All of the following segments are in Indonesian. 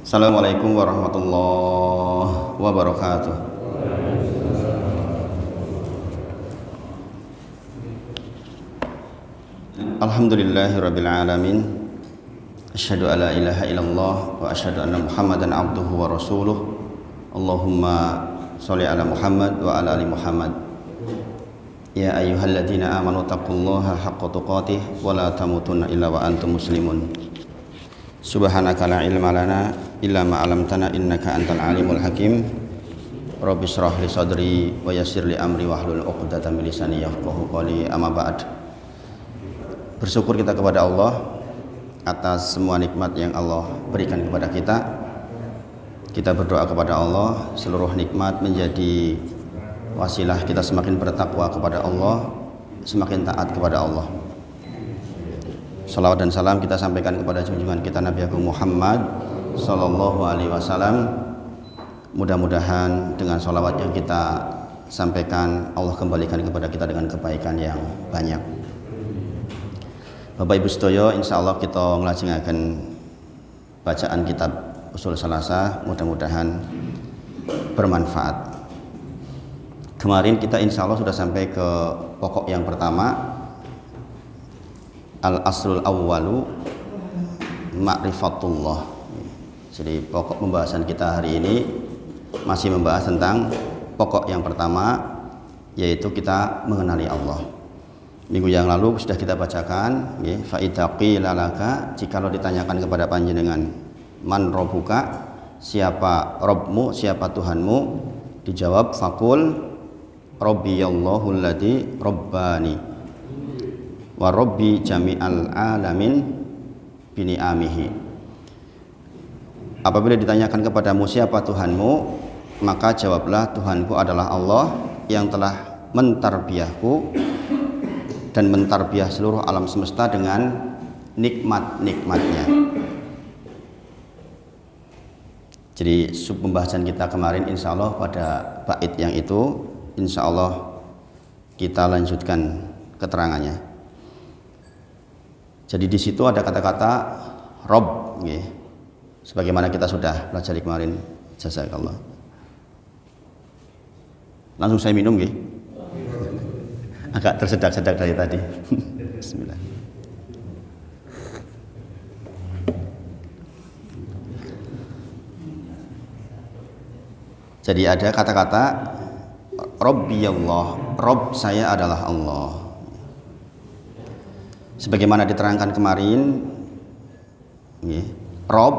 Assalamualaikum warahmatullahi wabarakatuh. Alhamdulillahirabbil alamin. Asyhadu alla ilaha illallah wa asyhadu anna Muhammadan abduhu wa rasuluh. Allahumma sholli ala Muhammad wa ala ali Muhammad. Ya ayyuhalladzina amanu taqullaha haqqa tuqatih wa la tamutunna illa wa antum muslimun. Subhanaka la ilma lana illa ma 'allamtana innaka antal alimul hakim. Rabbi shrah li sadri wa yassir li amri wahlul 'uqdatam min lisani yafqahu qawli. Amma ba'd. Bersyukur kita kepada Allah atas semua nikmat yang Allah berikan kepada kita. Kita berdoa kepada Allah seluruh nikmat menjadi wasilah kita semakin bertakwa kepada Allah, semakin taat kepada Allah. Salawat dan salam kita sampaikan kepada junjungan kita Nabi Agung Muhammad Sallallahu Alaihi Wasallam. Mudah-mudahan dengan salawat yang kita sampaikan, Allah kembalikan kepada kita dengan kebaikan yang banyak. Bapak Ibu sedaya, insya Allah kita ngelajengaken bacaan kitab Ushul Salasah, mudah-mudahan bermanfaat. Kemarin kita insya Allah sudah sampai ke pokok yang pertama, Al-Aslul Awwalu Ma'rifatullah. Jadi pokok pembahasan kita hari ini masih membahas tentang pokok yang pertama, yaitu kita mengenali Allah. Minggu yang lalu sudah kita bacakan, fa idza qila laka, jikalau ditanyakan kepada panjenengan, man rabbuka, siapa Rabbmu, siapa Tuhanmu, dijawab faqul rabbiyallahu alladzi rabbani wa rabbi jami'al alamin bini'amihi. Apabila ditanyakan kepadamu siapa Tuhanmu, maka jawablah, Tuhanku adalah Allah yang telah mentarbiyahku dan mentarbiyah seluruh alam semesta dengan nikmat-nikmatnya. Jadi sub pembahasan kita kemarin insya Allah pada bait yang itu, insya Allah kita lanjutkan keterangannya. Jadi di situ ada kata-kata Rob, sebagaimana kita sudah pelajari kemarin. Jazakallah. Langsung saya minum, agak tersedak-sedak dari tadi. Bismillah. Jadi ada kata-kata Rabbiyallah, Rabb saya adalah Allah. Sebagaimana diterangkan kemarin, Rabb,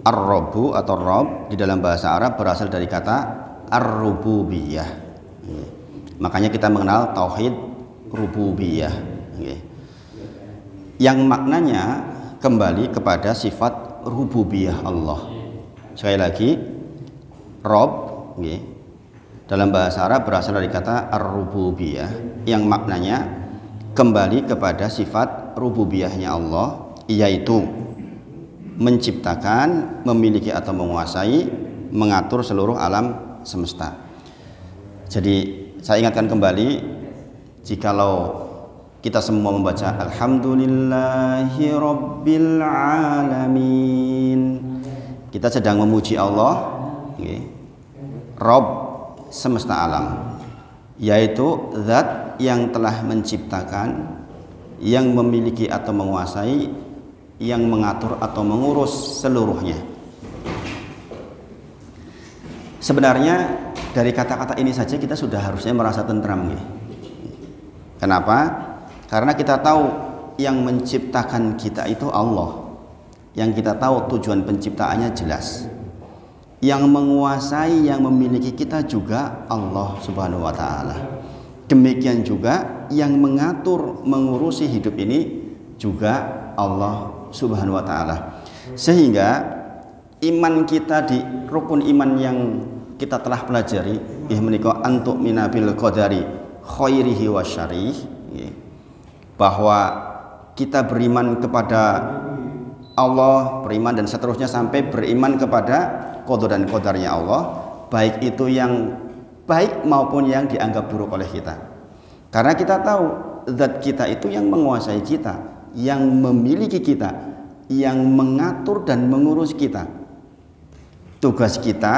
Ar-Rabbu atau Rabb di dalam bahasa Arab berasal dari kata Ar-Rububiyah. Makanya kita mengenal tauhid rububiyah, yang maknanya kembali kepada sifat rububiyah Allah. Sekali lagi, Rabb dalam bahasa Arab berasal dari kata ar-rububiyah, yang maknanya kembali kepada sifat rububiyahnya Allah, yaitu menciptakan, memiliki atau menguasai, mengatur seluruh alam semesta. Jadi saya ingatkan kembali, jikalau kita semua membaca Alhamdulillahi Rabbil Alamin, kita sedang memuji Allah, Rabb semesta alam, yaitu zat yang telah menciptakan, yang memiliki atau menguasai, yang mengatur atau mengurus seluruhnya. Sebenarnya dari kata-kata ini saja kita sudah harusnya merasa tentram. Kenapa? Karena kita tahu yang menciptakan kita itu Allah, yang kita tahu tujuan penciptaannya jelas. Yang menguasai, yang memiliki kita juga Allah Subhanahu wa Ta'ala. Demikian juga yang mengatur, mengurusi hidup ini juga Allah Subhanahu wa Ta'ala. Sehingga iman kita di rukun iman yang kita telah pelajari, menika antuk minabil qadari khairihi wa syarih, bahwa kita beriman kepada Allah, beriman dan seterusnya sampai beriman kepada qada dan qadarnya Allah, baik itu yang baik maupun yang dianggap buruk oleh kita. Karena kita tahu zat kita itu yang menguasai kita, yang memiliki kita, yang mengatur dan mengurus kita. Tugas kita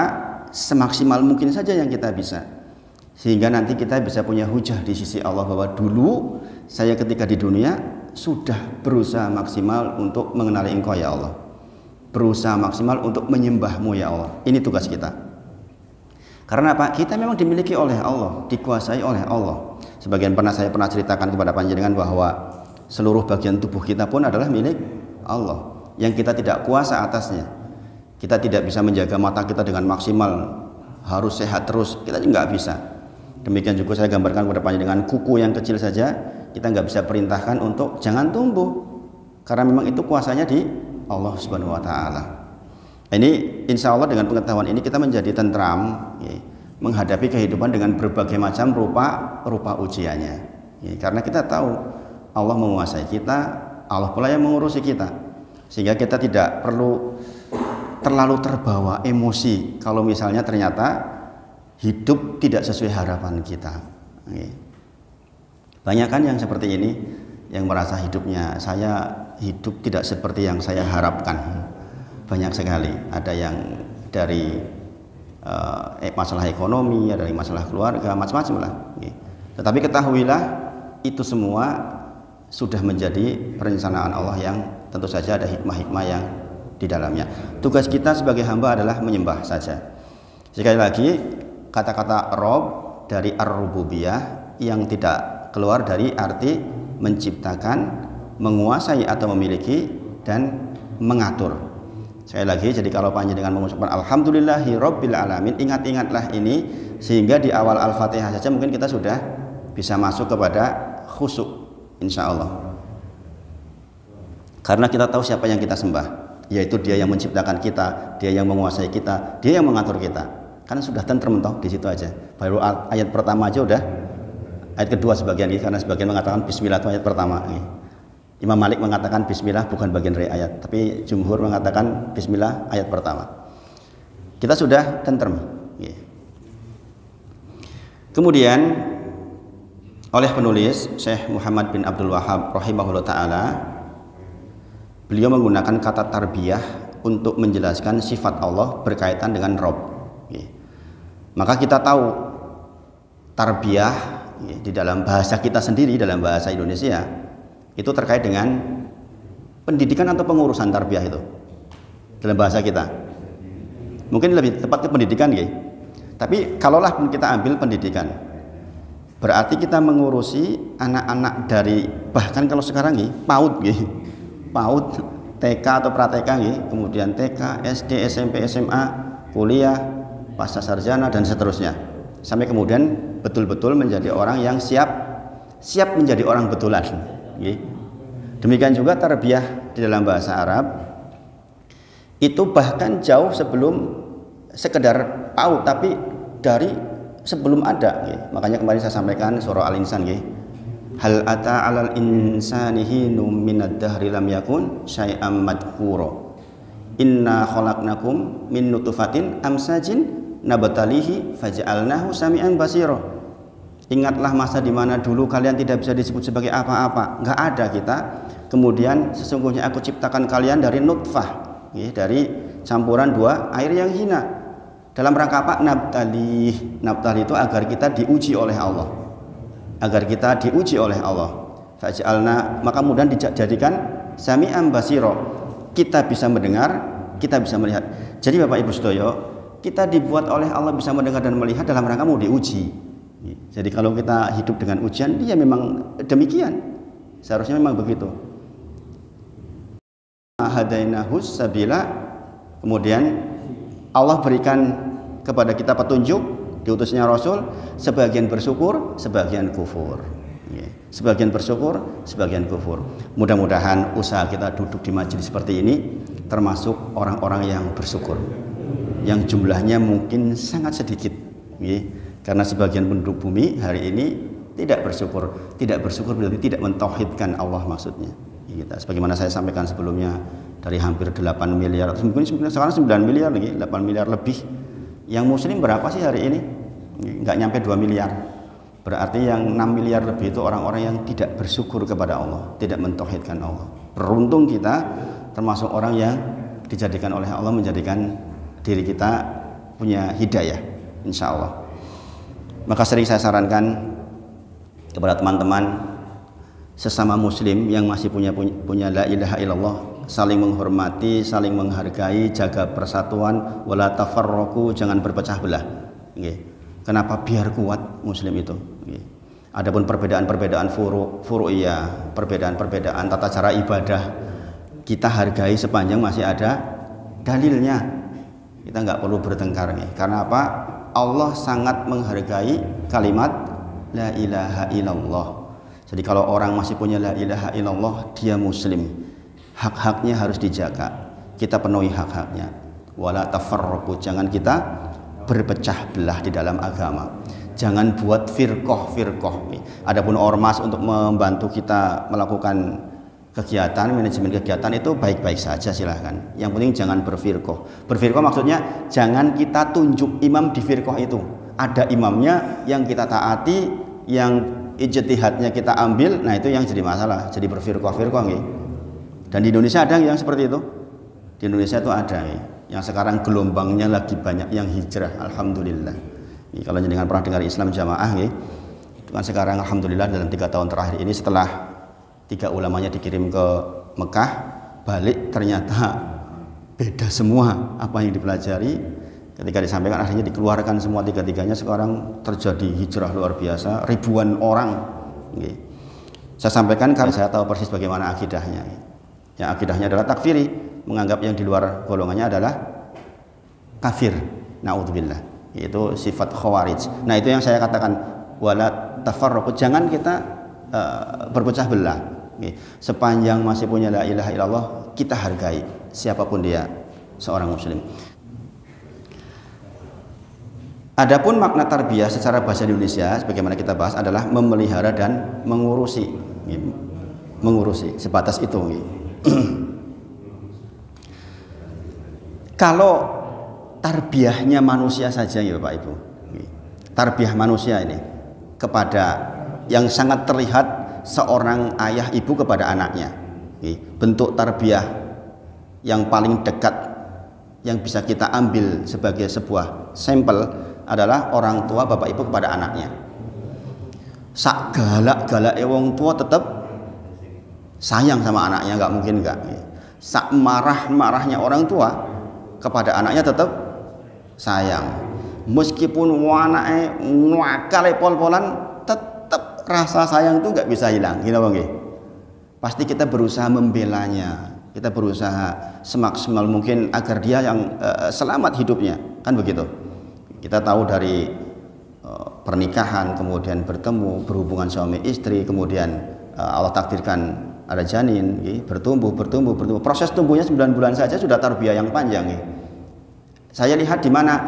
semaksimal mungkin saja yang kita bisa, sehingga nanti kita bisa punya hujah di sisi Allah bahwa dulu saya ketika di dunia sudah berusaha maksimal untuk mengenali Engkau ya Allah, berusaha maksimal untuk menyembahmu ya Allah. Ini tugas kita. Karena apa? Kita memang dimiliki oleh Allah, dikuasai oleh Allah. Sebagian saya pernah ceritakan kepada panjenengan bahwa seluruh bagian tubuh kita pun adalah milik Allah yang kita tidak kuasa atasnya. Kita tidak bisa menjaga mata kita dengan maksimal, harus sehat terus, kita nggak bisa. Demikian juga saya gambarkan kepada panjenengan kuku yang kecil saja kita nggak bisa perintahkan untuk jangan tumbuh, karena memang itu kuasanya di Allah Subhanahu Wa Taala. Ini insya Allah dengan pengetahuan ini kita menjadi tentram ya, menghadapi kehidupan dengan berbagai macam rupa ujiannya ya, karena kita tahu Allah menguasai kita, Allah pula yang mengurusi kita, sehingga kita tidak perlu terlalu terbawa emosi kalau misalnya ternyata hidup tidak sesuai harapan kita. Banyak kan yang seperti ini, yang merasa hidupnya saya hidup tidak seperti yang saya harapkan. Banyak sekali. Ada yang dari masalah ekonomi, ada dari masalah keluarga, macam-macam lah. Tetapi ketahuilah itu semua sudah menjadi perencanaan Allah yang tentu saja ada hikmah-hikmah yang di dalamnya. Tugas kita sebagai hamba adalah menyembah saja. Sekali lagi, kata-kata Rob dari ar-rububiyah yang tidak keluar dari arti menciptakan, menguasai atau memiliki, dan mengatur. Sekali lagi, jadi kalau panjenengan mengucapkan alhamdulillahi rabbil alamin, ingat-ingatlah ini, sehingga di awal Al-Fatihah saja mungkin kita sudah bisa masuk kepada khusyuk, insya Allah. Karena kita tahu siapa yang kita sembah, yaitu Dia yang menciptakan kita, Dia yang menguasai kita, Dia yang mengatur kita. Kan sudah tentrem toh di situ aja. Baru ayat pertama aja udah. Ayat kedua sebagian ini, karena sebagian mengatakan bismillah itu ayat pertama. Imam Malik mengatakan bismillah bukan bagian dari ayat, tapi jumhur mengatakan bismillah ayat pertama. Kita sudah tentrem. Kemudian oleh penulis Syekh Muhammad bin Abdul Wahhab rahimahullah ta'ala, beliau menggunakan kata tarbiyah untuk menjelaskan sifat Allah berkaitan dengan Rob. Maka kita tahu tarbiyah di dalam bahasa kita sendiri, dalam bahasa Indonesia, itu terkait dengan pendidikan atau pengurusan tarbiyah itu dalam bahasa kita. Mungkin lebih tepat ke pendidikan, tapi kalaulah kita ambil pendidikan, berarti kita mengurusi anak-anak dari, bahkan kalau sekarang PAUD, PAUD, TK atau pra-TK, kemudian TK, SD, SMP, SMA, kuliah, pasca sarjana, dan seterusnya, sampai kemudian betul-betul menjadi orang yang siap menjadi orang betulan. Demikian juga tarbiyah di dalam bahasa Arab itu bahkan jauh sebelum sekedar PAUD, tapi dari sebelum ada. Makanya kemarin saya sampaikan surah Al-Insan, hal ata 'alal insani hinum minad dahri lam yakun syai'am madhkura inna khalaqnakum min nutfatin amsajin nabtalihi faj'alnahu sami'an basira. Ingatlah masa di mana dulu kalian tidak bisa disebut sebagai apa-apa, nggak ada kita, kemudian sesungguhnya aku ciptakan kalian dari nutfah, dari campuran dua air yang hina. Dalam rangka apa? Nabtali itu agar kita diuji oleh Allah, agar kita diuji oleh Allah. Faj'alna, maka kemudian dijadikan sami'an basira, kita bisa mendengar, kita bisa melihat. Jadi Bapak Ibu sedaya, kita dibuat oleh Allah bisa mendengar dan melihat dalam rangka mau diuji. Jadi kalau kita hidup dengan ujian, dia memang demikian, seharusnya memang begitu. Hadainahus sabila, kemudian Allah berikan kepada kita petunjuk, diutusnya Rasul, sebagian bersyukur, sebagian kufur. Sebagian bersyukur, sebagian kufur. Mudah-mudahan usaha kita duduk di majelis seperti ini termasuk orang-orang yang bersyukur, yang jumlahnya mungkin sangat sedikit, karena sebagian penduduk bumi hari ini tidak bersyukur. Tidak bersyukur berarti tidak mentauhidkan Allah maksudnya. Sebagaimana saya sampaikan sebelumnya, dari hampir 8 miliar, atau mungkin sekarang 9 miliar lagi, 8 miliar lebih. Yang muslim berapa sih hari ini? Nggak nyampe 2 miliar. Berarti yang 6 miliar lebih itu orang-orang yang tidak bersyukur kepada Allah, tidak mentauhidkan Allah. Beruntung kita termasuk orang yang dijadikan oleh Allah menjadikan diri kita punya hidayah, insya Allah. Maka sering saya sarankan kepada teman-teman sesama muslim yang masih punya la ilaha illallah, saling menghormati, saling menghargai, jaga persatuan, wala tafarraqu, jangan berpecah belah. Kenapa? Biar kuat muslim itu. Adapun perbedaan-perbedaan furu'iyah, perbedaan-perbedaan tata cara ibadah, kita hargai sepanjang masih ada dalilnya. Kita nggak perlu bertengkar nih. Karena apa? Allah sangat menghargai kalimat la ilaha illallah. Jadi kalau orang masih punya la ilaha illallah, dia muslim. Hak-haknya harus dijaga. Kita penuhi hak-haknya. Wala tafarraqu, jangan kita berpecah belah di dalam agama. Jangan buat firqah. Adapun ormas untuk membantu kita melakukan kegiatan, manajemen kegiatan itu baik-baik saja, silahkan. Yang penting jangan berfirqah. Berfirqah maksudnya jangan kita tunjuk imam di firqah itu. Ada imamnya yang kita taati, yang ijtihadnya kita ambil, nah itu yang jadi masalah, jadi berfirqah-firqah. Dan di Indonesia ada yang seperti itu. Di Indonesia itu ada yang sekarang gelombangnya lagi banyak yang hijrah, alhamdulillah. Kalau jenengan pernah dengar Islam Jamaah, itu kan sekarang alhamdulillah dalam 3 tahun terakhir ini setelah 3 ulamanya dikirim ke Mekah, balik ternyata beda semua apa yang dipelajari. Ketika disampaikan akhirnya dikeluarkan semua 3-tiganya, sekarang terjadi hijrah luar biasa, ribuan orang. Saya sampaikan karena saya tahu persis bagaimana akidahnya. Yang akidahnya adalah takfiri, menganggap yang di luar golongannya adalah kafir. Na'udzubillah. Itu sifat khawarij. Nah itu yang saya katakan, wala tafarraqu, jangan kita berpecah belah. Sepanjang masih punya la ilaha illallah, kita hargai siapapun dia, seorang muslim. Adapun makna tarbiyah secara bahasa Indonesia sebagaimana kita bahas adalah memelihara dan mengurusi. Sebatas itu. Kalau tarbiyahnya manusia saja ya Bapak Ibu, tarbiyah manusia ini kepada yang sangat terlihat seorang ayah ibu kepada anaknya, bentuk tarbiyah yang paling dekat yang bisa kita ambil sebagai sebuah sampel adalah orang tua bapak ibu kepada anaknya. Sak galak-galak wong tua tetap sayang sama anaknya, nggak mungkin nggak. Sak marah-marahnya orang tua kepada anaknya tetap sayang. Meskipun anaknya nuakale pol-polan, tetap rasa sayang itu nggak bisa hilang. Gini bang, pasti kita berusaha membelanya, kita berusaha semaksimal mungkin agar dia yang selamat hidupnya, kan begitu. Kita tahu dari pernikahan, kemudian bertemu, berhubungan suami istri, kemudian Allah takdirkan ada janin, bertumbuh. Proses tumbuhnya 9 bulan saja sudah tarbiyah yang panjang. Saya lihat di mana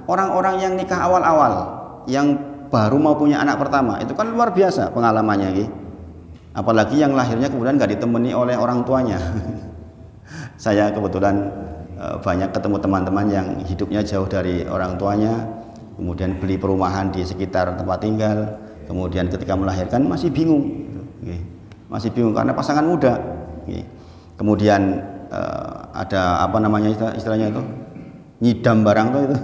orang-orang yang nikah awal-awal, yang baru mau punya anak pertama, itu kan luar biasa pengalamannya. Apalagi yang lahirnya kemudian gak ditemani oleh orang tuanya. Saya kebetulan banyak ketemu teman-teman yang hidupnya jauh dari orang tuanya, kemudian beli perumahan di sekitar tempat tinggal, kemudian ketika melahirkan masih bingung karena pasangan muda. Kemudian ada apa namanya istilahnya itu, nyidam barang tuh itu.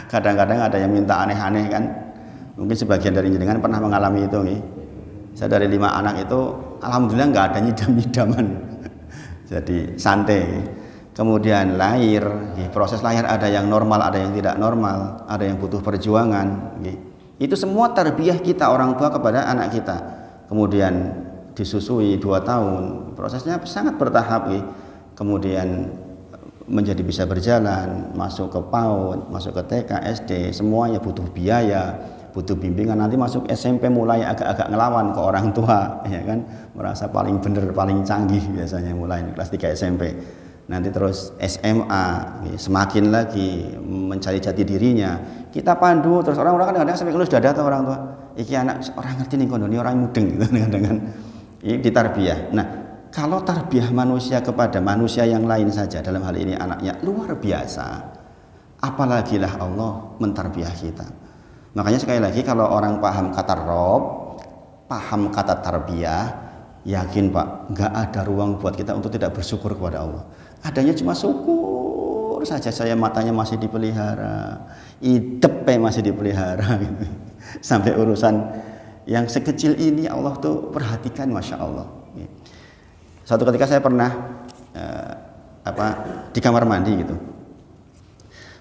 Kadang-kadang ada yang minta aneh-aneh kan. Mungkin sebagian dari jenengan pernah mengalami itu. Saya dari 5 anak itu alhamdulillah nggak ada nyidam-nyidaman. Jadi santai. Kemudian lahir, proses lahir ada yang normal, ada yang tidak normal, ada yang butuh perjuangan. Itu semua tarbiyah kita orang tua kepada anak kita. Kemudian disusui 2 tahun, prosesnya sangat bertahap. Kemudian menjadi bisa berjalan, masuk ke PAUD, masuk ke TK, SD, semuanya butuh biaya, butuh bimbingan. Nanti masuk SMP mulai agak-agak ngelawan ke orang tua, ya kan, merasa paling bener, paling canggih biasanya mulai kelas 3 SMP. Nanti terus SMA, semakin lagi mencari jati dirinya. Kita pandu, terus orang-orang kan kadang sampai kalau sudah datang orang tua, iki anak orang ngerti nih kono, ini orang mudeng gitu kadang-kadang. Ini ditarbiyah. Nah, kalau tarbiyah manusia kepada manusia yang lain saja, dalam hal ini anaknya, luar biasa. Apalagi lah Allah mentarbiyah kita. Makanya sekali lagi kalau orang paham kata Rob, paham kata tarbiyah, Yakin Pak, nggak ada ruang buat kita untuk tidak bersyukur kepada Allah. Adanya cuma syukur saja. Saya matanya masih dipelihara, hidupnya masih dipelihara gitu. Sampai urusan yang sekecil ini Allah tuh perhatikan, Masya Allah. Suatu ketika saya pernah di kamar mandi gitu,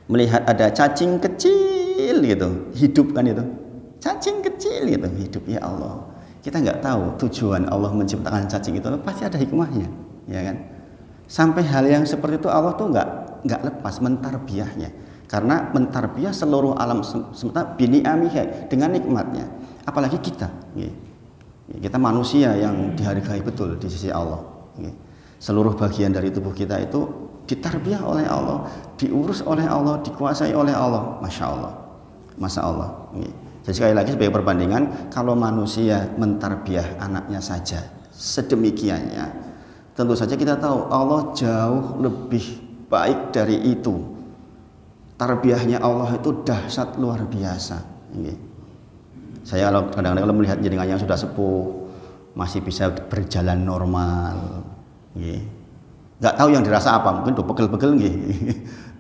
melihat ada cacing kecil gitu, hidup kan itu, cacing kecil gitu, hidup. Ya Allah, kita nggak tahu tujuan Allah menciptakan cacing itu, pasti ada hikmahnya, ya kan? Sampai hal yang seperti itu Allah tuh nggak lepas mentarbiyahnya, karena mentarbiyah seluruh alam semesta bini'amih, dengan nikmatnya. Apalagi kita, kita manusia yang dihargai betul di sisi Allah. Seluruh bagian dari tubuh kita itu ditarbiyah oleh Allah, diurus oleh Allah, dikuasai oleh Allah, Masya Allah, Masya Allah. Jadi sekali lagi sebagai perbandingan, kalau manusia mentarbiyah anaknya saja sedemikiannya, tentu saja kita tahu Allah jauh lebih baik dari itu. Tarbiyahnya Allah itu dahsyat luar biasa. Saya kadang-kadang kalau melihat jenengan yang sudah sepuh, masih bisa berjalan normal, nggak tahu yang dirasa apa, mungkin udah pegel-pegel,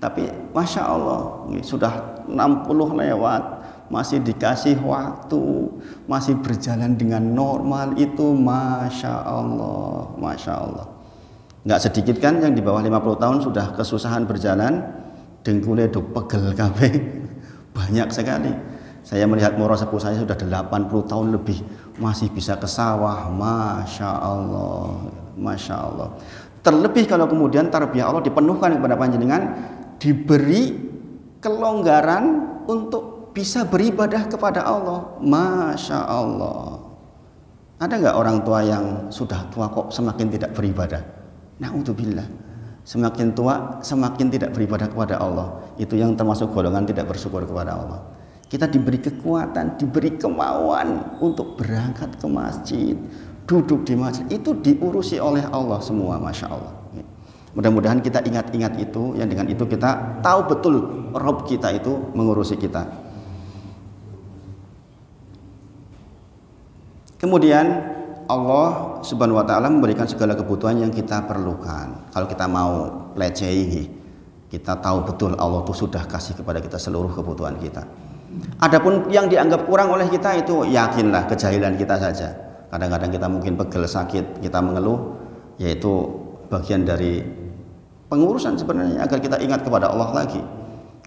tapi Masya Allah, sudah 60 lewat, masih dikasih waktu, masih berjalan dengan normal, itu Masya Allah, Masya Allah. Nggak sedikit kan yang di bawah 50 tahun sudah kesusahan berjalan, dengkulnya udah pegel kabeh, banyak sekali. Saya melihat moro sepuh saya sudah 80 tahun lebih, masih bisa ke sawah, Masya Allah, Masya Allah. Terlebih kalau kemudian tarbiyah Allah dipenuhkan kepada panjenengan, diberi kelonggaran untuk bisa beribadah kepada Allah, Masya Allah. Ada nggak orang tua yang sudah tua kok semakin tidak beribadah? Na'udzubillah. Semakin tua semakin tidak beribadah kepada Allah. Itu yang termasuk golongan tidak bersyukur kepada Allah. Kita diberi kekuatan, diberi kemauan untuk berangkat ke masjid, duduk di masjid, itu diurusi oleh Allah semua, Masya Allah. Mudah-mudahan kita ingat-ingat itu, yang dengan itu kita tahu betul Rabb kita itu mengurusi kita. Kemudian Allah Subhanahu wa taala memberikan segala kebutuhan yang kita perlukan. Kalau kita mau pelajari, kita tahu betul Allah itu sudah kasih kepada kita seluruh kebutuhan kita. Adapun yang dianggap kurang oleh kita itu yakinlah kejahilan kita saja. Kadang-kadang kita mungkin pegel, sakit, kita mengeluh, yaitu bagian dari pengurusan sebenarnya agar kita ingat kepada Allah lagi.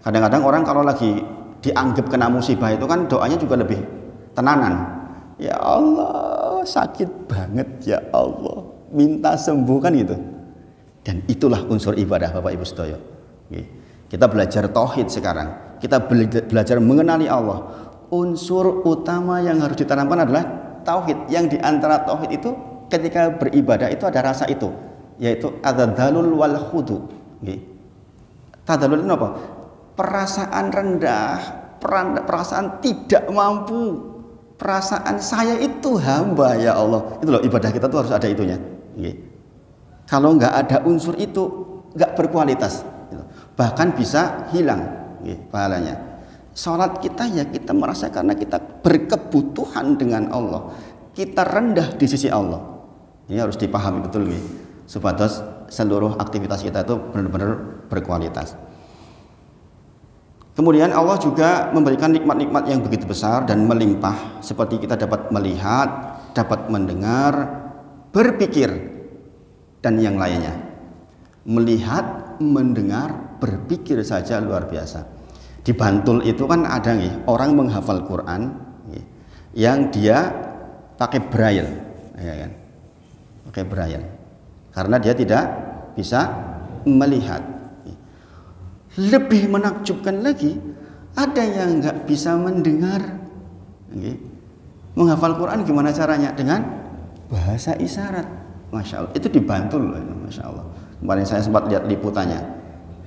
Kadang-kadang orang kalau lagi dianggap kena musibah itu kan doanya juga lebih tenanan. Ya Allah, sakit banget ya Allah, minta sembuh kan gitu. Dan itulah unsur ibadah Bapak Ibu sedaya. Kita belajar tauhid sekarang. Kita belajar mengenali Allah. Unsur utama yang harus ditanamkan adalah tauhid. Yang diantara tauhid itu ketika beribadah itu ada rasa itu, yaitu tadzallul wal khudu. Tadzallul itu apa? Perasaan rendah, perasaan tidak mampu. Perasaan saya itu hamba ya Allah. Itu loh ibadah kita tuh harus ada itunya. Kalau nggak ada unsur itu nggak berkualitas. Bahkan bisa hilang pahalanya. Salat kita ya kita merasa karena kita berkebutuhan dengan Allah. Kita rendah di sisi Allah. Ini harus dipahami betul supaya seluruh aktivitas kita itu benar-benar berkualitas. Kemudian Allah juga memberikan nikmat-nikmat yang begitu besar dan melimpah, seperti kita dapat melihat, dapat mendengar, berpikir, dan yang lainnya. Melihat, mendengar, berpikir saja luar biasa. Di Bantul itu kan ada orang menghafal Quran yang dia pakai braille, ya kan? Pakai braille, karena dia tidak bisa melihat. Lebih menakjubkan lagi, ada yang nggak bisa mendengar. Menghafal Quran gimana caranya? Dengan bahasa isyarat. Masya Allah, itu di Bantul, Masya Allah. Kemarin saya sempat lihat liputannya.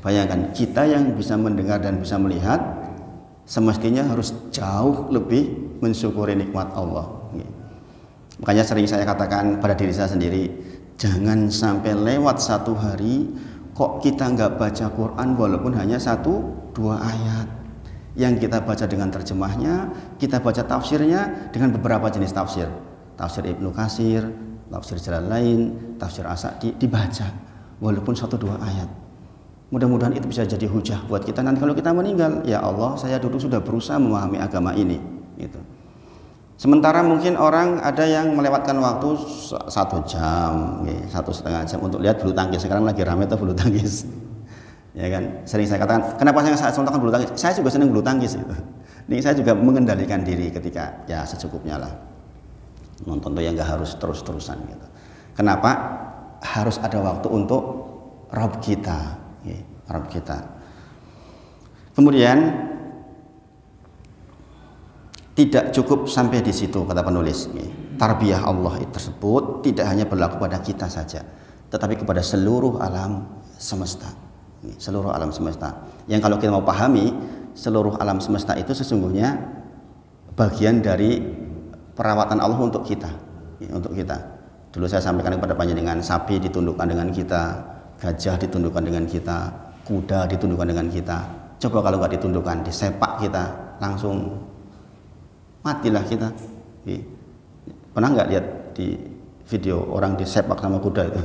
Bayangkan, kita yang bisa mendengar dan bisa melihat, semestinya harus jauh lebih mensyukuri nikmat Allah. Makanya sering saya katakan pada diri saya sendiri, jangan sampai lewat satu hari kok kita nggak baca Quran walaupun hanya 1-2 ayat. Yang kita baca dengan terjemahnya, kita baca tafsirnya dengan beberapa jenis tafsir. Tafsir Ibnu Katsir, tafsir Jalalain, tafsir As-Sa'di dibaca walaupun 1-2 ayat. Mudah-mudahan itu bisa jadi hujah buat kita nanti kalau kita meninggal. Ya Allah, saya dulu sudah berusaha memahami agama ini. Gitu. Sementara mungkin orang ada yang melewatkan waktu 1 jam, 1,5 jam untuk lihat bulu tangkis. Sekarang lagi ramai tuh bulu tangkis. Ya kan, sering saya katakan, kenapa saya contohkan bulu tangkis? Saya juga senang bulu tangkis itu. Ini saya juga mengendalikan diri ketika ya secukupnya lah. Nonton tuh yang nggak harus terus-terusan gitu. Kenapa? Harus ada waktu untuk Rabb kita, Rabb kita. Kemudian tidak cukup sampai di situ kata penulis. Tarbiyah Allah tersebut tidak hanya berlaku pada kita saja, tetapi kepada seluruh alam semesta. Seluruh alam semesta. Yang kalau kita mau pahami, seluruh alam semesta itu sesungguhnya bagian dari perawatan Allah untuk kita. Untuk kita. Dulu saya sampaikan kepada panjenengan, sapi ditundukkan dengan kita, gajah ditundukkan dengan kita, kuda ditundukkan dengan kita. Coba kalau nggak ditundukkan, disepak kita, langsung matilah kita. Pernah nggak lihat di video orang disepak sama kuda itu?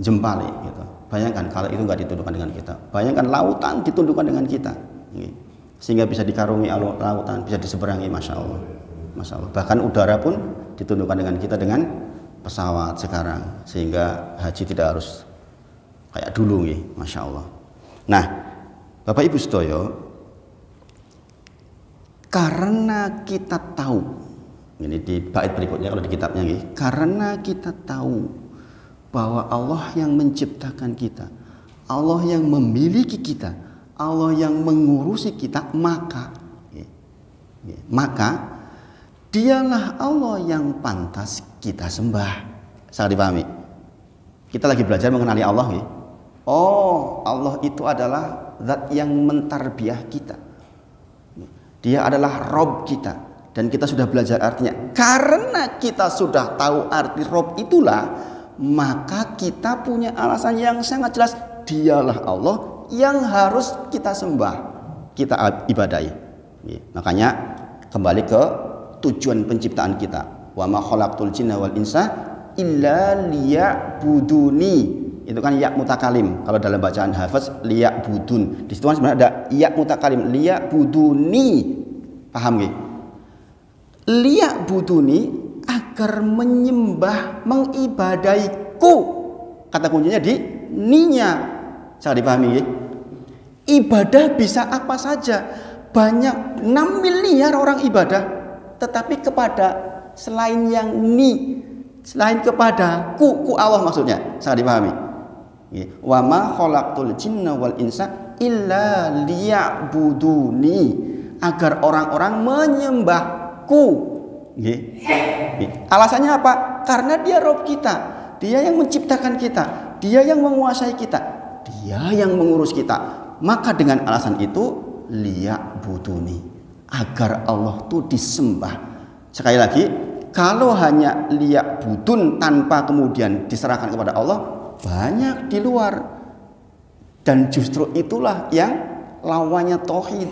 Jempali gitu. Bayangkan kalau itu nggak ditundukkan dengan kita. Bayangkan lautan ditundukkan dengan kita, sehingga bisa dikarungi lautan, bisa diseberangi, masya Allah, masya Allah. Bahkan udara pun ditundukkan dengan kita dengan pesawat sekarang, sehingga haji tidak harus kayak dulu, masya Allah. Nah, Bapak Ibu sedoyo, karena kita tahu, ini di bait berikutnya kalau di kitabnya, karena kita tahu bahwa Allah yang menciptakan kita, Allah yang memiliki kita, Allah yang mengurusi kita, maka dialah Allah yang pantas kita sembah. Sangat dipahami? Kita lagi belajar mengenali Allah. Oh, Allah itu adalah zat yang mentarbiah kita. Dia adalah Rob kita. Dan kita sudah belajar artinya. Karena kita sudah tahu arti Rob itulah, maka kita punya alasan yang sangat jelas. Dialah Allah yang harus kita sembah, kita ibadahi. Makanya kembali ke tujuan penciptaan kita. Wa ma khalaqtul jinna wal insa illa liya'buduni. Itu kan ya mutakalim. Kalau dalam bacaan Hafiz liya'budun. Di situ kan sebenarnya ada ya mutakalim, liya'buduni. Paham nggih? Liya'buduni agar menyembah, mengibadaiku. Kata kuncinya di ninya. Sangat dipahami ya? Ibadah bisa apa saja. Banyak 6 miliar orang ibadah, tetapi kepada selain yang ni, selain kepada ku Allah maksudnya. Sangat dipahami. Wa ma khalaqtul jinna wal insa illa liya'buduni, agar orang-orang menyembahku. Alasannya apa? Karena dia Rob kita, dia yang menciptakan kita, dia yang menguasai kita, dia yang mengurus kita. Maka dengan alasan itu liya'buduni, agar Allah itu disembah. Sekali lagi, kalau hanya liya'budun tanpa kemudian diserahkan kepada Allah, banyak di luar. Dan justru itulah yang lawannya tauhid.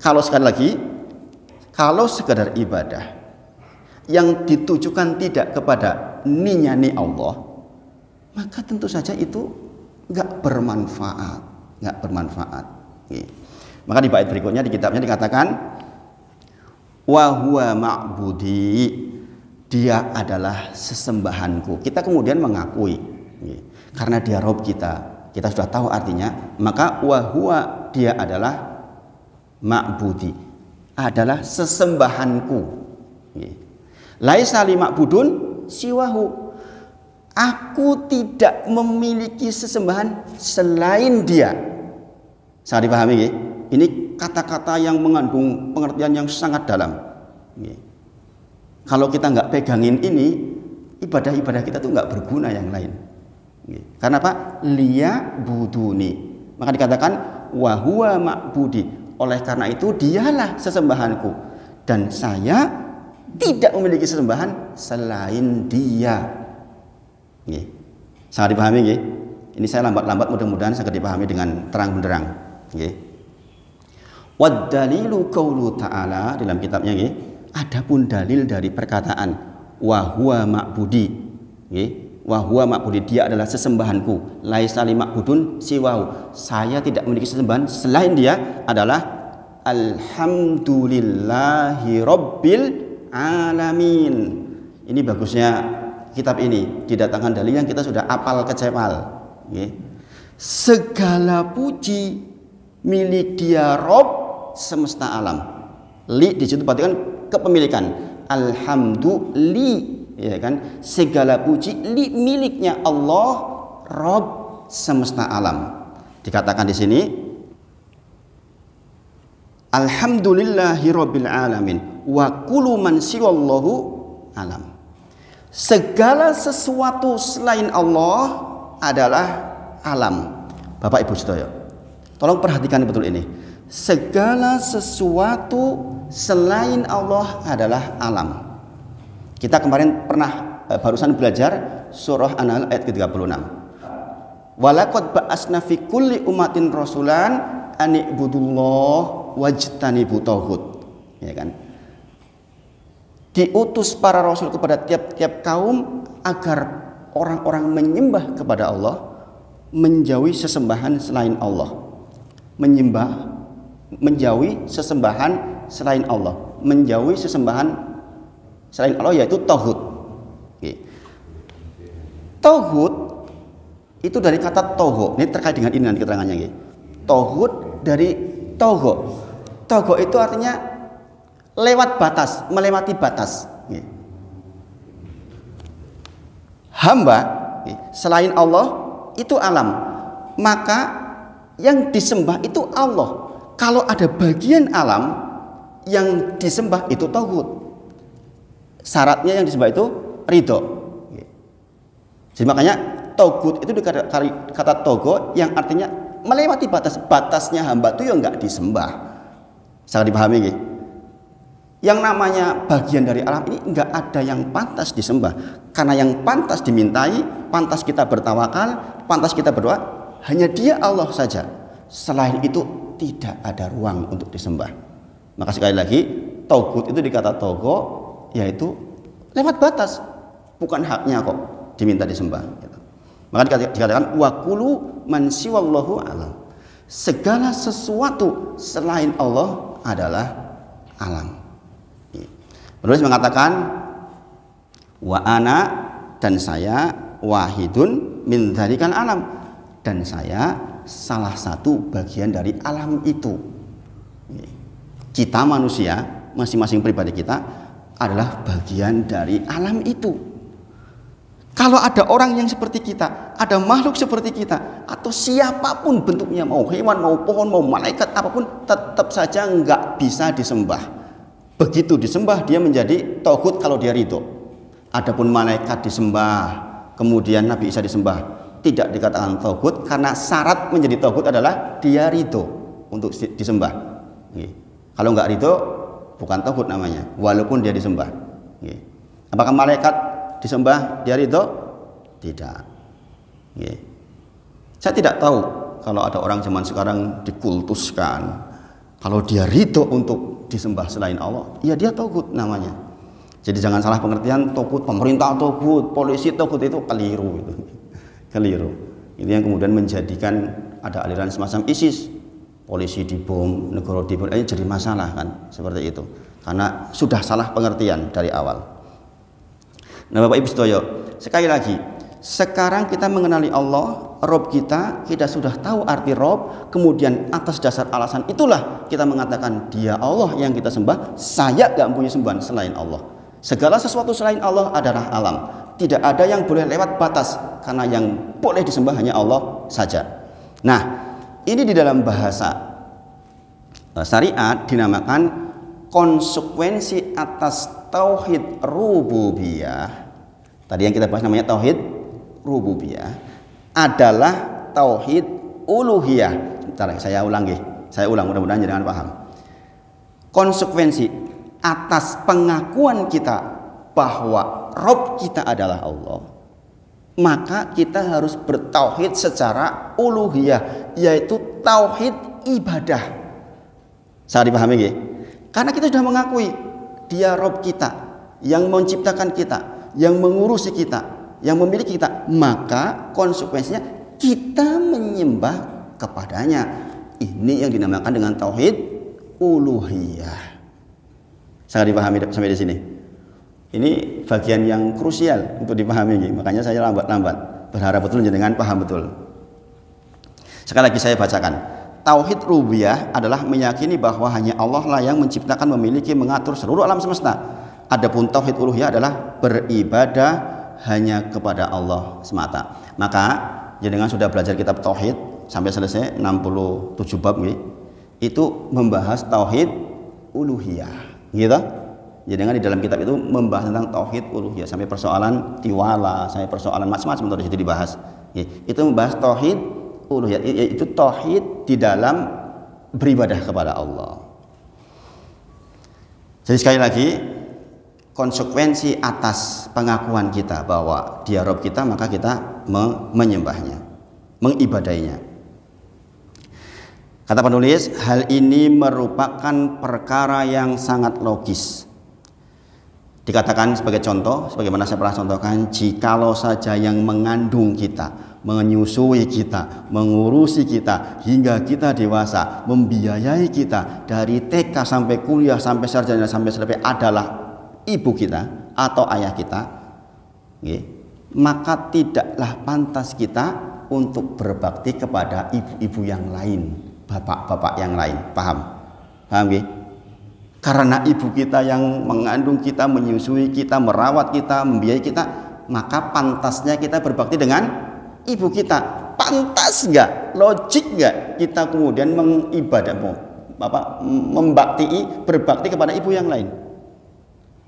Kalau sekali lagi, kalau sekadar ibadah yang ditujukan tidak kepada ninya ni Allah, maka tentu saja itu nggak bermanfaat, nggak bermanfaat. Maka di bait berikutnya di kitabnya dikatakan, wa huwa ma'budi, dia adalah sesembahanku. Kita kemudian mengakui, karena dia Rob kita sudah tahu artinya, maka wa huwa, dia adalah ma'budi, adalah sesembahanku. Laisa li ma'budun siwahu, aku tidak memiliki sesembahan selain dia. Sangat dipahami ya? Ini kata-kata yang mengandung pengertian yang sangat dalam. Kalau kita nggak pegangin ini, ibadah-ibadah kita tuh nggak berguna yang lain. Karena apa? Liya'buduni. Maka dikatakan wa huwa ma'budi. Oleh karena itu dialah sesembahanku, dan saya tidak memiliki sesembahan selain dia. Sangat dipahami nggih? Ini saya lambat-lambat, mudah-mudahan sangat dipahami dengan terang benderang. Wad dalilu qaulu ta'ala, dalam kitabnya nggih, adapun dalil dari perkataan wa huwa ma'budi. Nggih, wa huwa ma'budi, dia adalah sesembahanku. Laisa li ma'budun siwahu, saya tidak memiliki sesembahan selain dia, adalah alhamdulillahi rabbil alamin. Ini bagusnya kitab ini, didatangkan dalil yang kita sudah apal kecepal. Nggih. Segala puji milik dia Rob semesta alam. Li di situ berarti kan kepemilikan. Alhamdulillah, ya kan, segala puji li miliknya Allah Rob semesta alam. Dikatakan di sini alhamdulillahirabbil alamin wa kullu man siwallahu alam. Segala sesuatu selain Allah adalah alam. Bapak Ibu sedaya, tolong perhatikan betul ini. Segala sesuatu selain Allah adalah alam. Kita kemarin pernah barusan belajar surah An-Nahl ayat ke-36. Walaqad ba'asna fi kulli ummatin rasulan an i'budullah wajtanibu taghut. Ya kan? Diutus para rasul kepada tiap-tiap kaum agar orang-orang menyembah kepada Allah, menjauhi sesembahan selain Allah. Menjauhi sesembahan selain Allah, menjauhi sesembahan selain Allah, yaitu tauhid. Tauhid itu dari kata togo. Ini terkait dengan ini nanti keterangannya. Tauhid dari togo. Togo itu artinya lewat batas, melewati batas. Hamba selain Allah itu alam, maka yang disembah itu Allah. Kalau ada bagian alam yang disembah itu tauhid. Syaratnya yang disembah itu ridho. Jadi makanya tauhid itu kata togo yang artinya melewati batas. Batasnya hamba itu ya enggak disembah. Sangat dipahami gitu. Yang namanya bagian dari alam ini enggak ada yang pantas disembah. Karena yang pantas dimintai, pantas kita bertawakal, pantas kita berdoa, hanya Dia Allah saja. Selain itu tidak ada ruang untuk disembah. Maka sekali lagi, tauhid itu dikata togo, yaitu lewat batas, bukan haknya kok diminta disembah. Maka dikatakan wakulu man siwallahu alam. Segala sesuatu selain Allah adalah alam. Terus mengatakan wa ana, dan saya wahidun min dzalikal alam, dan saya salah satu bagian dari alam itu. Kita manusia, masing-masing pribadi kita adalah bagian dari alam itu. Kalau ada orang yang seperti kita, ada makhluk seperti kita, atau siapapun bentuknya, mau hewan, mau pohon, mau malaikat, apapun, tetap saja enggak bisa disembah. Begitu disembah dia menjadi tauhid kalau dia ridho. Adapun malaikat disembah, kemudian Nabi Isa disembah, tidak dikatakan tauhid karena syarat menjadi tauhid adalah dia ridho untuk disembah. Kalau enggak ridho bukan tauhid namanya, walaupun dia disembah. Apakah malaikat disembah dia ridho? Tidak. Saya tidak tahu kalau ada orang zaman sekarang dikultuskan, kalau dia ridho untuk disembah selain Allah, ya dia tauhid namanya. Jadi jangan salah pengertian tauhid pemerintah, tauhid polisi, tauhid itu keliru itu. Keliru. Ini yang kemudian menjadikan ada aliran semacam ISIS. Polisi dibom, negara dibom, ini jadi masalah kan, seperti itu. Karena sudah salah pengertian dari awal. Nah, Bapak Ibu sedaya, sekali lagi, sekarang kita mengenali Allah, Rob kita sudah tahu arti Rob, kemudian atas dasar alasan itulah kita mengatakan Dia Allah yang kita sembah, saya gak punya sembahan selain Allah. Segala sesuatu selain Allah adalah alam. Tidak ada yang boleh lewat batas, karena yang boleh disembah hanya Allah saja. Nah, ini di dalam bahasa syariat dinamakan konsekuensi atas tauhid rububiyah. Tadi yang kita bahas namanya tauhid rububiyah adalah tauhid uluhiyah. Bentar, saya ulang, mudah-mudahan jangan paham. Konsekuensi atas pengakuan kita bahwa Rob kita adalah Allah, maka kita harus bertauhid secara uluhiyah, yaitu tauhid ibadah. Saya dipahami nggih? Karena kita sudah mengakui Dia Rob kita, yang menciptakan kita, yang mengurusi kita, yang memiliki kita, maka konsekuensinya kita menyembah kepadanya. Ini yang dinamakan dengan tauhid uluhiyah. Sangat dipahami sampai di sini. Ini bagian yang krusial untuk dipahami, makanya saya lambat-lambat. Berharap betul jenengan paham betul. Sekali lagi saya bacakan. Tauhid rububiyah adalah meyakini bahwa hanya Allah lah yang menciptakan, memiliki, mengatur seluruh alam semesta. Adapun tauhid uluhiyah adalah beribadah hanya kepada Allah semata. Maka jenengan sudah belajar kitab tauhid sampai selesai 67 bab nih. Itu membahas tauhid uluhiyah, gitu. Jenengan di dalam kitab itu membahas tentang tauhid uluhiyah sampai persoalan tiwala, sampai persoalan macam-macam itu dibahas. Itu membahas tauhid uluhiyah, itu tauhid di dalam beribadah kepada Allah. Jadi sekali lagi, konsekuensi atas pengakuan kita bahwa Dia Rabb kita, maka kita menyembahnya, mengibadainya. Kata penulis, hal ini merupakan perkara yang sangat logis. Dikatakan sebagai contoh, sebagaimana saya pernah contohkan, jikalau saja yang mengandung kita, menyusui kita, mengurusi kita hingga kita dewasa, membiayai kita dari TK sampai kuliah, sampai sarjana, sampai selesai adalah ibu kita atau ayah kita, maka tidaklah pantas kita untuk berbakti kepada ibu-ibu yang lain, bapak-bapak yang lain. Paham? Karena ibu kita yang mengandung kita, menyusui kita, merawat kita, membiayai kita, maka pantasnya kita berbakti dengan ibu kita. Pantas nggak? Logik nggak kita kemudian berbakti kepada ibu yang lain?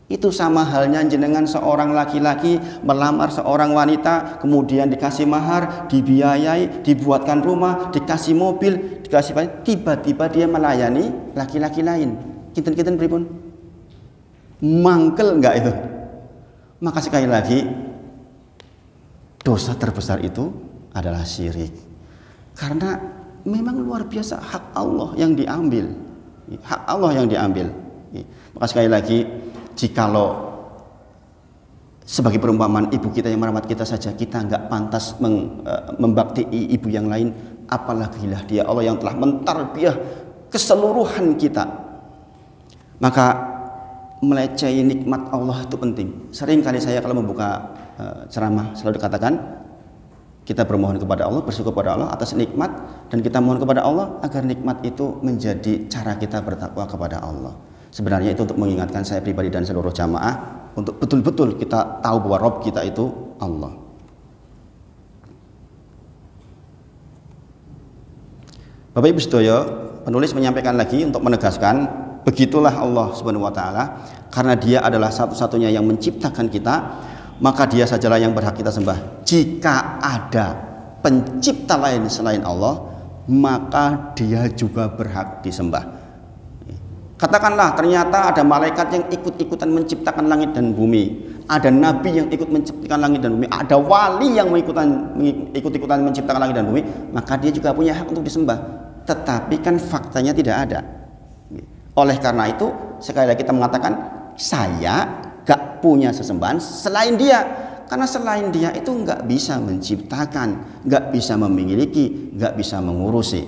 Itu sama halnya jenengan seorang laki-laki melamar seorang wanita, kemudian dikasih mahar, dibiayai, dibuatkan rumah, dikasih mobil, tiba-tiba dia melayani laki-laki lain. Kinten-kinten pripun? Mangkel enggak itu? Maka sekali lagi, dosa terbesar itu adalah syirik. Karena memang luar biasa hak Allah yang diambil. Hak Allah yang diambil. Maka sekali lagi, jikalau sebagai perumpamaan ibu kita yang merawat kita saja kita enggak pantas membakti ibu yang lain, apalagilah Dia Allah yang telah mentarbiyah keseluruhan kita. Maka melecehi nikmat Allah itu penting. Sering kali saya kalau membuka ceramah selalu dikatakan kita bermohon kepada Allah, bersyukur kepada Allah atas nikmat, dan kita mohon kepada Allah agar nikmat itu menjadi cara kita bertakwa kepada Allah. Sebenarnya itu untuk mengingatkan saya pribadi dan seluruh jamaah untuk betul-betul kita tahu bahwa Rabb kita itu Allah. Bapak Ibu sedaya, penulis menyampaikan lagi untuk menegaskan, begitulah Allah Subhanahu wa taala, karena Dia adalah satu-satunya yang menciptakan kita, maka Dia sajalah yang berhak kita sembah. Jika ada pencipta lain selain Allah, maka Dia juga berhak disembah. Katakanlah ternyata ada malaikat yang ikut-ikutan menciptakan langit dan bumi, ada nabi yang ikut menciptakan langit dan bumi, ada wali yang ikut-ikutan menciptakan langit dan bumi, maka dia juga punya hak untuk disembah. Tetapi kan faktanya tidak ada. Oleh karena itu sekali lagi kita mengatakan, saya gak punya sesembahan selain Dia. Karena selain Dia itu gak bisa menciptakan, gak bisa memiliki, gak bisa mengurusi.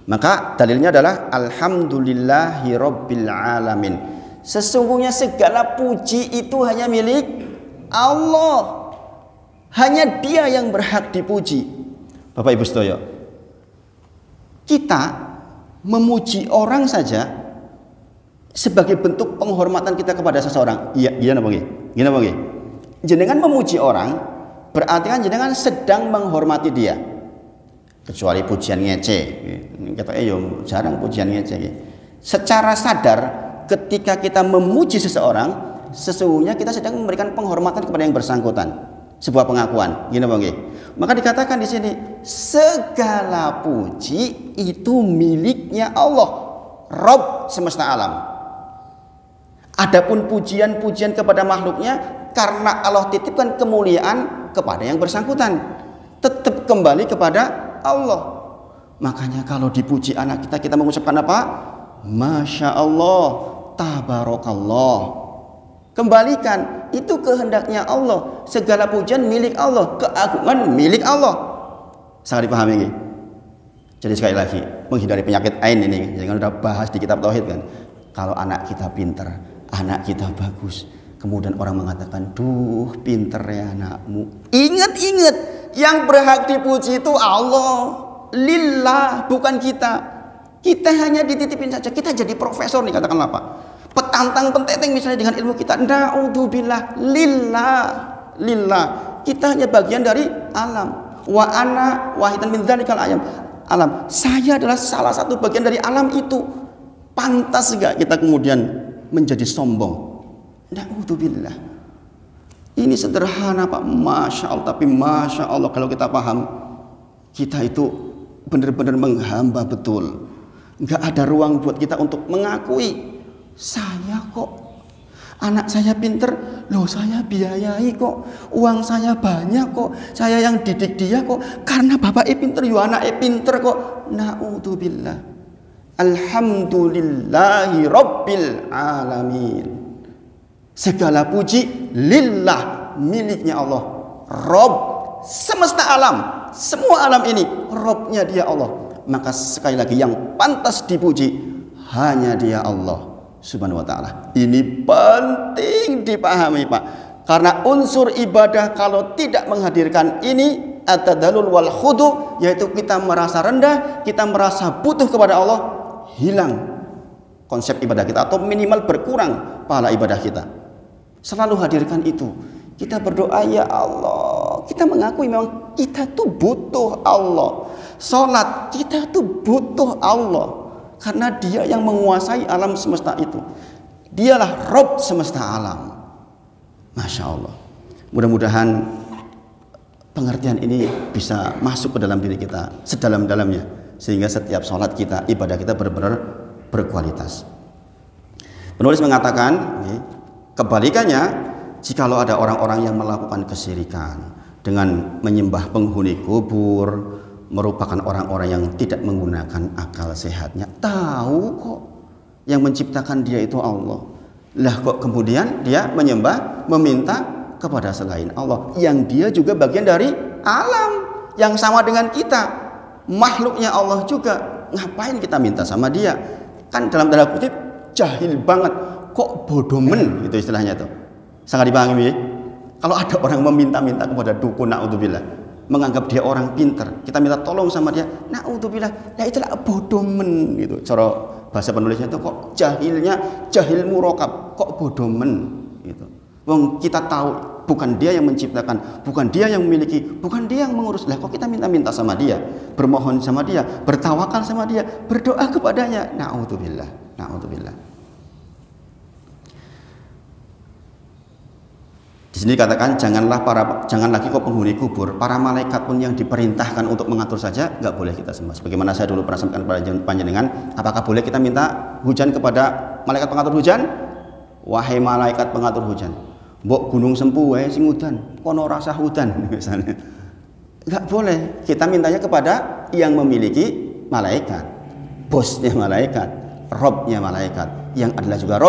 Maka dalilnya adalah alhamdulillahi rabbil alamin. Sesungguhnya segala puji itu hanya milik Allah. Hanya Dia yang berhak dipuji. Bapak Ibu sedaya, kita memuji orang saja sebagai bentuk penghormatan kita kepada seseorang. Iya, gimana Bang? Gimana Bang? Jenengan memuji orang berarti kan jenengan sedang menghormati dia. Kecuali pujian ngece. Kata jarang pujian ngece. Secara sadar ketika kita memuji seseorang, sesungguhnya kita sedang memberikan penghormatan kepada yang bersangkutan. Sebuah pengakuan, gini Bang. Maka dikatakan di sini segala puji itu miliknya Allah, Rabb semesta alam. Adapun pujian-pujian kepada makhluknya karena Allah titipkan kemuliaan kepada yang bersangkutan, tetap kembali kepada Allah. Makanya kalau dipuji anak kita, kita mengucapkan apa? Masya Allah, tabarakallah. Kembalikan, itu kehendaknya Allah. Segala pujian milik Allah, keagungan milik Allah. Sangat dipahami ini. Jadi sekali lagi, menghindari penyakit ain ini, jangan udah bahas di kitab tauhid kan. Kalau anak kita pinter, anak kita bagus, kemudian orang mengatakan, duh pinter ya anakmu. Ingat-ingat, yang berhak dipuji itu Allah, lillah, bukan kita. Kita hanya dititipin saja. Kita jadi profesor nih, katakanlah Pak, petantang penteteng misalnya dengan ilmu kita. Na'udzubillah, lillah, lillah. Kita hanya bagian dari alam. Wa ana wahidan min dzalikal alam. Saya adalah salah satu bagian dari alam itu. Pantas enggak kita kemudian menjadi sombong? Na'udzubillah. Ini sederhana Pak, Masya Allah. Tapi Masya Allah kalau kita paham, kita itu benar-benar menghamba betul. Enggak ada ruang buat kita untuk mengakui, saya kok, anak saya pinter, loh saya biayai kok, uang saya banyak kok, saya yang didik dia kok, karena bapak pinter, yo anak pinter kok. Na'udzubillah. Alhamdulillahi Rabbil Alamin. Segala puji lillah, miliknya Allah. Rob semesta alam, semua alam ini Robnya dia Allah. Maka sekali lagi yang pantas dipuji hanya dia Allah Subhanahu wa ta'ala. Ini penting dipahami Pak. Karena unsur ibadah kalau tidak menghadirkan ini, at-tadallul wal khudu, yaitu kita merasa rendah, kita merasa butuh kepada Allah, hilang konsep ibadah kita atau minimal berkurang pahala ibadah kita. Selalu hadirkan itu. Kita berdoa, ya Allah, kita mengakui memang kita tuh butuh Allah. Salat kita tuh butuh Allah, karena dia yang menguasai alam semesta itu. Dialah Rob semesta alam. Masya Allah. Mudah-mudahan pengertian ini bisa masuk ke dalam diri kita sedalam-dalamnya, sehingga setiap sholat kita, ibadah kita benar-benar berkualitas. Penulis mengatakan, kebalikannya, jikalau ada orang-orang yang melakukan kesyirikan dengan menyembah penghuni kubur, merupakan orang-orang yang tidak menggunakan akal sehatnya. Tahu kok yang menciptakan dia itu Allah, lah kok kemudian dia menyembah, meminta kepada selain Allah, yang dia juga bagian dari alam yang sama dengan kita, makhluknya Allah juga. Ngapain kita minta sama dia? Kan dalam tanda kutip jahil banget, kok bodomen, itu istilahnya tuh. Sangat dipahami ya? Kalau ada orang meminta-minta kepada dukun, na'udzubillah, menganggap dia orang pinter, kita minta tolong sama dia, na'udzubillah, ya itulah bodomen gitu. Cara bahasa penulisnya itu kok jahilnya, jahil murokab, kok bodomen gitu. Wong kita tahu bukan dia yang menciptakan, bukan dia yang memiliki, bukan dia yang mengurus. Lah kok kita minta-minta sama dia, bermohon sama dia, bertawakal sama dia, berdoa kepadanya. Na'udzubillah, na'udzubillah. Di sini dikatakan jangan lagi kok penghuni kubur, para malaikat pun yang diperintahkan untuk mengatur saja nggak boleh kita sembah. Sebagaimana saya dulu pernah sampaikan kepada panjenengan, apakah boleh kita minta hujan kepada malaikat pengatur hujan? Wahai malaikat pengatur hujan, mbok gunung sempu wae sing udan, kono rasa hudan misalnya. Nggak boleh. Kita mintanya kepada yang memiliki malaikat, bosnya malaikat, robnya malaikat, yang adalah juga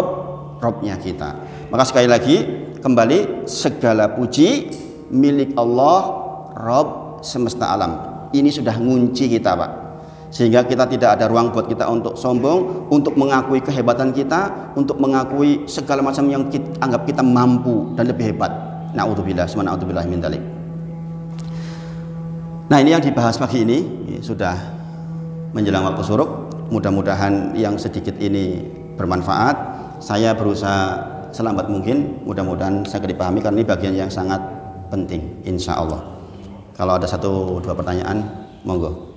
robnya kita. Maka sekali lagi kembali, segala puji milik Allah, Rob semesta alam. Ini sudah ngunci kita Pak, sehingga kita tidak ada ruang buat kita untuk sombong, untuk mengakui kehebatan kita, untuk mengakui segala macam yang kita anggap kita mampu dan lebih hebat. Na'udzubillah, subhanallah min dzalik. Nah, ini yang dibahas pagi ini sudah menjelang waktu suruk. Mudah-mudahan yang sedikit ini bermanfaat. Saya berusaha selambat mungkin, mudah-mudahan saya dipahami, karena ini bagian yang sangat penting, insya Allah. Kalau ada 1-2 pertanyaan, monggo.